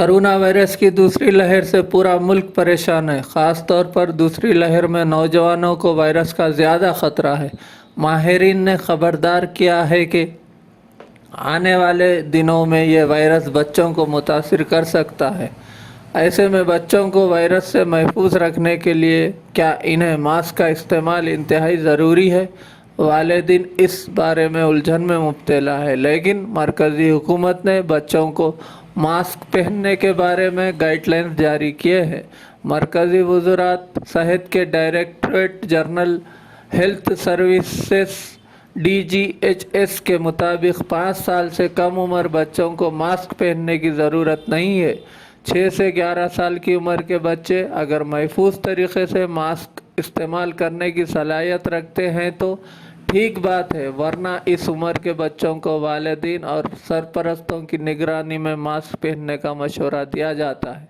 Corona virus की दूसरी लहर से पूरा मुल्क परेशान है। ख़ास तौर पर दूसरी लहर में नौजवानों को वायरस का ज़्यादा ख़तरा है। माहिरीन ने खबरदार किया है कि आने वाले दिनों में ये वायरस बच्चों को मुतासिर कर सकता है। ऐसे में बच्चों को वायरस से महफूज रखने के लिए क्या इन्हें मास्क का इस्तेमाल इंतहाई ज़रूरी है? वालिदैन इस बारे में उलझन में मुब्तला है, लेकिन मरकज़ी हुकूमत ने बच्चों को मास्क पहनने के बारे में गाइडलाइंस जारी किए हैं। मरकज़ी वज़ारत सेहत के directorate general health services DGHS के मुताबिक 5 साल से कम उम्र बच्चों को मास्क पहनने की ज़रूरत नहीं है। 6 से 11 साल की उम्र के बच्चे अगर महफूज तरीक़े से मास्क इस्तेमाल करने की सलाहियत रखते हैं तो ठीक बात है, वरना इस उम्र के बच्चों को वालिदैन और सरपरस्तों की निगरानी में मास्क पहनने का मशवरा दिया जाता है।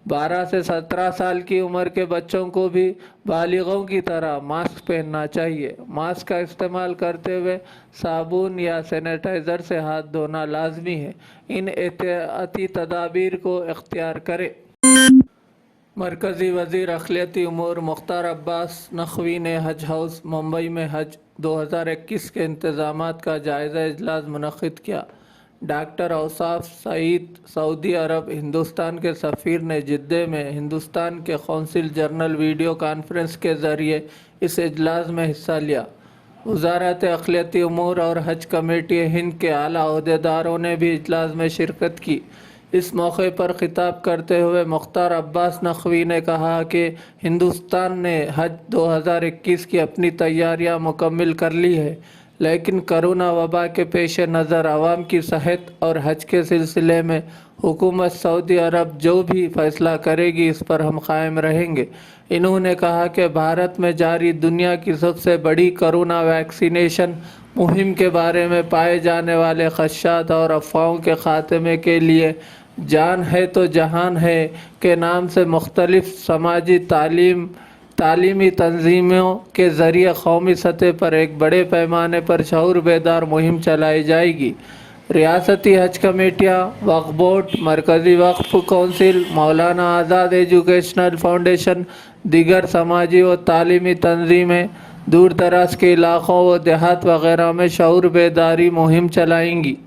12 से 17 साल की उम्र के बच्चों को भी बालिगों की तरह मास्क पहनना चाहिए। मास्क का इस्तेमाल करते हुए साबुन या सैनिटाइज़र से हाथ धोना लाजमी है। इन एहतियाती तदाबीर को इख्तियार करें। मरकज़ी वज़ीर अक़लियती उमूर मुख्तार अब्बास नक़वी ने हज हाउस मुंबई में हज 2021 के इंतज़ामात का जायज़ा इजलास मुनक़्क़िद किया। डॉक्टर औसाफ सईद सऊदी अरब हिंदुस्तान के सफ़ीर ने जिद्दे में हिंदुस्तान के कौंसिल जनरल वीडियो कॉन्फ्रेंस के ज़रिए इस इजलास में हिस्सा लिया। वज़ारत अक़लियती उमूर और हज कमेटी हिंद के आला ओहदेदारों ने भी इजलास में शिरकत की। इस मौके पर ख़िताब करते हुए मुख्तार अब्बास नक़वी ने कहा कि हिंदुस्तान ने हज 2021 की अपनी तैयारियां मुकम्मल कर ली है, लेकिन कोरोना वबा के पेश नज़र आवाम की सेहत और हज के सिलसिले में हुकूमत सऊदी अरब जो भी फ़ैसला करेगी इस पर हम कायम रहेंगे। इन्होंने कहा कि भारत में जारी दुनिया की सबसे बड़ी कोरोना वैक्सीनेशन मुहिम के बारे में पाए जाने वाले ख़दशात और अफवाहों के ख़ात्मे के लिए जान है तो जहान है के नाम से मुख्तलिफ समाजी तालीमी तंजीमों के ज़रिए कौमी सतह पर एक बड़े पैमाने पर शऊर बेदार मुहिम चलाई जाएगी। रियासती हज कमेटियाँ, वक्फ बोर्ड, मरकज़ी वक्फ कौंसिल, मौलाना आज़ाद एजुकेशनल फाउंडेशन, दीगर समाजी व तालीमी तंजीमें दूर दराज के इलाक़ों व देहात वगैरह में शऊर बेदारी मुहिम चलाएंगी।